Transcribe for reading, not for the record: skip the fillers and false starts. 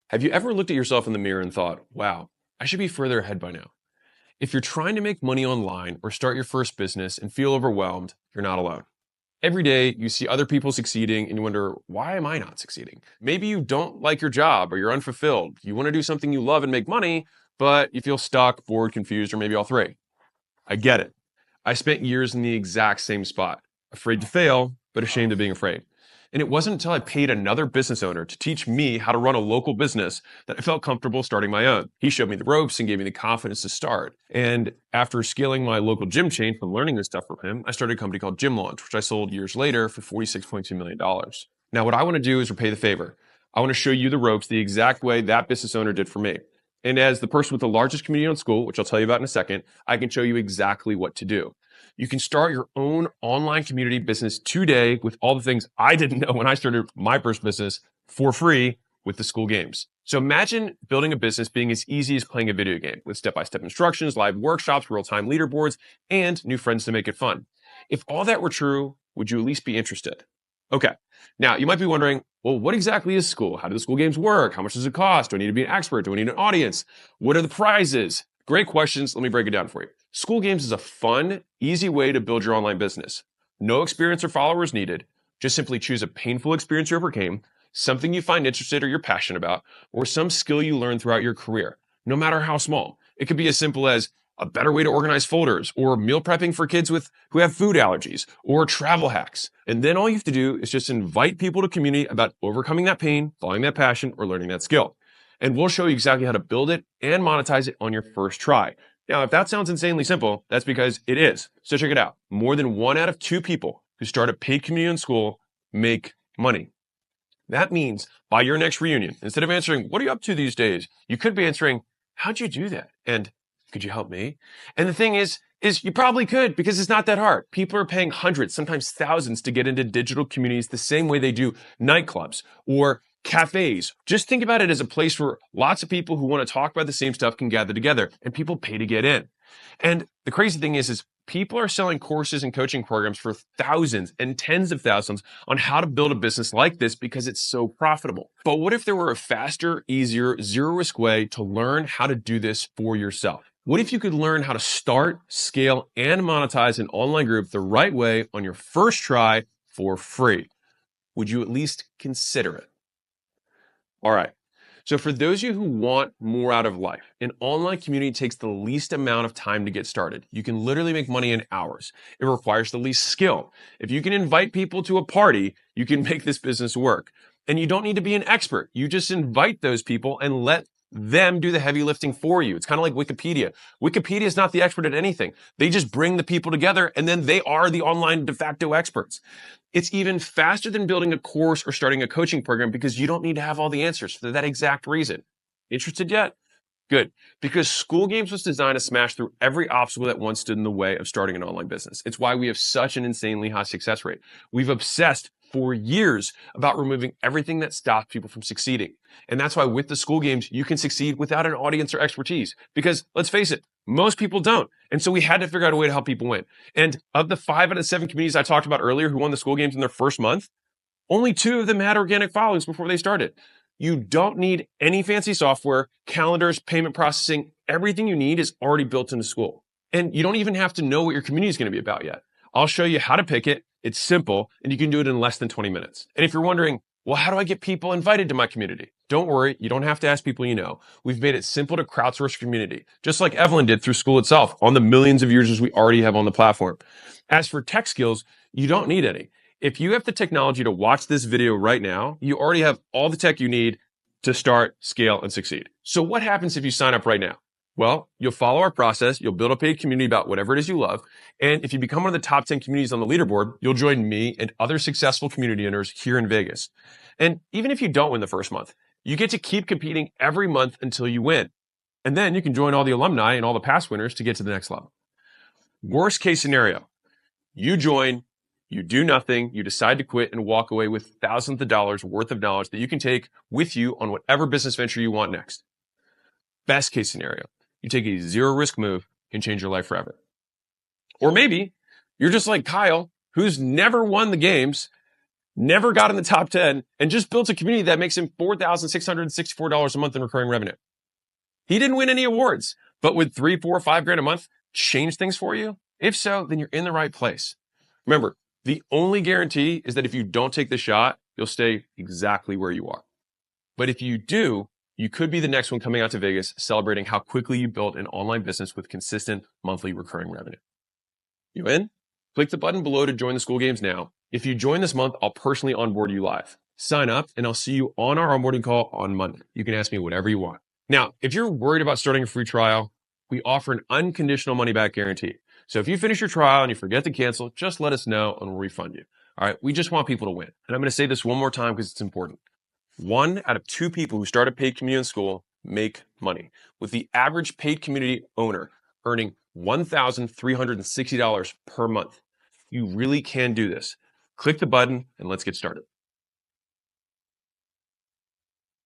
Have you ever looked at yourself in the mirror and thought, wow, I should be further ahead by now? If you're trying to make money online or start your first business and feel overwhelmed, you're not alone. Every day you see other people succeeding and you wonder, why am I not succeeding? Maybe you don't like your job or you're unfulfilled. You want to do something you love and make money, but you feel stuck, bored, confused, or maybe all three. I get it. I spent years in the exact same spot, afraid to fail, but ashamed of being afraid. And it wasn't until I paid another business owner to teach me how to run a local business that I felt comfortable starting my own. He showed me the ropes and gave me the confidence to start. And after scaling my local gym chain from learning this stuff from him, I started a company called Gym Launch, which I sold years later for $46.2 million. Now, what I want to do is repay the favor. I want to show you the ropes the exact way that business owner did for me. And as the person with the largest community on Skool, which I'll tell you about in a second, I can show you exactly what to do. You can start your own online community business today with all the things I didn't know when I started my first business for free with the Skool games. So imagine building a business being as easy as playing a video game with step-by-step instructions, live workshops, real-time leaderboards, and new friends to make it fun. If all that were true, would you at least be interested? Okay. Now, you might be wondering, well, what exactly is Skool? How do the Skool games work? How much does it cost? Do I need to be an expert? Do I need an audience? What are the prizes? Great questions. Let me break it down for you. Skool Games is a fun, easy way to build your online business. No experience or followers needed. Just simply choose a painful experience you overcame, something you find interested or you're passionate about, or some skill you learned throughout your career, no matter how small. It could be as simple as a better way to organize folders, or meal prepping for kids who have food allergies, or travel hacks. And then all you have to do is just invite people to community about overcoming that pain, following that passion, or learning that skill. And we'll show you exactly how to build it and monetize it on your first try. Now, if that sounds insanely simple, that's because it is. So check it out. More than 1 out of 2 people who start a paid community in Skool make money. That means by your next reunion, instead of answering, what are you up to these days? You could be answering, how'd you do that? And could you help me? And the thing is you probably could, because it's not that hard. People are paying hundreds, sometimes thousands to get into digital communities the same way they do nightclubs or cafes. Just think about it as a place where lots of people who want to talk about the same stuff can gather together, and people pay to get in. And the crazy thing is people are selling courses and coaching programs for thousands and tens of thousands on how to build a business like this because it's so profitable. But what if there were a faster, easier, zero-risk way to learn how to do this for yourself? What if you could learn how to start, scale, and monetize an online group the right way on your first try for free? Would you at least consider it? All right. So for those of you who want more out of life, an online community takes the least amount of time to get started. You can literally make money in hours. It requires the least skill. If you can invite people to a party, you can make this business work. And you don't need to be an expert. You just invite those people and let them do the heavy lifting for you. It's kind of like Wikipedia. Wikipedia is not the expert at anything. They just bring the people together and then they are the online de facto experts. It's even faster than building a course or starting a coaching program because you don't need to have all the answers for that exact reason. Interested yet? Good. Because Skool Games was designed to smash through every obstacle that once stood in the way of starting an online business. It's why we have such an insanely high success rate. We've obsessed for years about removing everything that stops people from succeeding. And that's why with the Skool Games, you can succeed without an audience or expertise. Because let's face it, most people don't. And so we had to figure out a way to help people win. And of the 5 out of 7 communities I talked about earlier who won the Skool Games in their first month, only 2 of them had organic followings before they started. You don't need any fancy software, calendars, payment processing. Everything you need is already built into Skool. And you don't even have to know what your community is going to be about yet. I'll show you how to pick it. It's simple, and you can do it in less than 20 minutes. And if you're wondering, well, how do I get people invited to my community? Don't worry, you don't have to ask people you know. We've made it simple to crowdsource your community, just like Evelyn did through Skool itself on the millions of users we already have on the platform. As for tech skills, you don't need any. If you have the technology to watch this video right now, you already have all the tech you need to start, scale, and succeed. So what happens if you sign up right now? Well, you'll follow our process. You'll build a paid community about whatever it is you love. And if you become one of the top 10 communities on the leaderboard, you'll join me and other successful community owners here in Vegas. And even if you don't win the first month, you get to keep competing every month until you win. And then you can join all the alumni and all the past winners to get to the next level. Worst case scenario, you join, you do nothing, you decide to quit and walk away with thousands of dollars worth of knowledge that you can take with you on whatever business venture you want next. Best case scenario, you take a zero risk move and change your life forever. Or maybe you're just like Kyle, who's never won the games, never got in the top 10, and just built a community that makes him $4,664 a month in recurring revenue. He didn't win any awards, but would 3, 4, 5 grand a month change things for you? If so, then you're in the right place. Remember, the only guarantee is that if you don't take the shot, you'll stay exactly where you are. But if you do, you could be the next one coming out to Vegas celebrating how quickly you built an online business with consistent monthly recurring revenue. You in? Click the button below to join the Skool Games now. If you join this month, I'll personally onboard you live. Sign up and I'll see you on our onboarding call on Monday. You can ask me whatever you want. Now, if you're worried about starting a free trial, we offer an unconditional money back guarantee. So if you finish your trial and you forget to cancel, just let us know and we'll refund you. All right. We just want people to win. And I'm going to say this one more time because it's important. 1 out of 2 people who start a paid community in Skool make money, with the average paid community owner earning $1,360 per month. You really can do this. Click the button and let's get started.